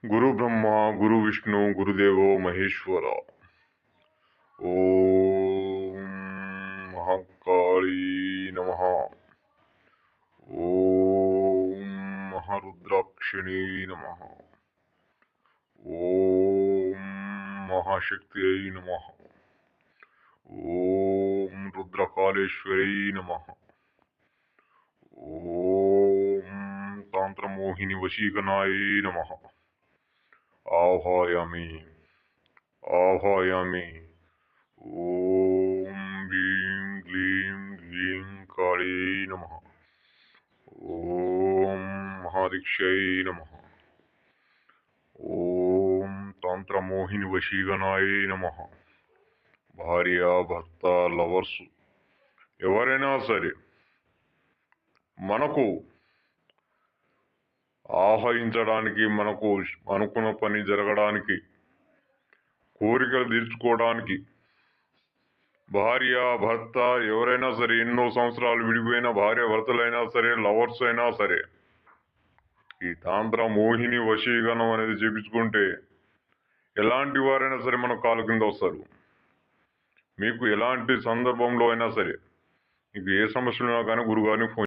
గురు బ్రహ్మ గురు విష్ణు గురుదేవో మహేశ్వర. ఓం మహాకాళీ నమః. ఓం మహారుద్రాక్షిణీ నమః. ఓం మహాశక్తి నమః. ఓం రుద్రకాళేశ్వరీ నమః. ఓం తాంత్రమోహిని వశీకరణాయ నమః. ఆహ్వాయామి ఆహ్వాయామి. ఓం భీం క్లీం గ్లీం కాళీ నమః. ఓం మహాదీక్షై నమః. ఓం తంత్రమోహిని వశీకరణాయ నమః. భార్య భర్త లవర్స్ ఎవరైనా సరే మనకు ఆహ్వానించడానికి, మనకు అనుకున్న పని జరగడానికి, కోరికలు తీర్చుకోవడానికి, భార్య భర్త ఎవరైనా సరే, ఎన్నో సంవత్సరాలు విడిపోయిన భార్య భర్తలైనా సరే, లవర్స్ అయినా సరే, ఈ తాంత్ర మోహిని వశీకరణం అనేది చేపించుకుంటే ఎలాంటి వారైనా సరే మన కాలు కింద వస్తారు. మీకు ఎలాంటి సందర్భంలో అయినా సరే, మీకు ఏ సమస్యలు ఉన్నా కానీ గురుగారిని ఫోన్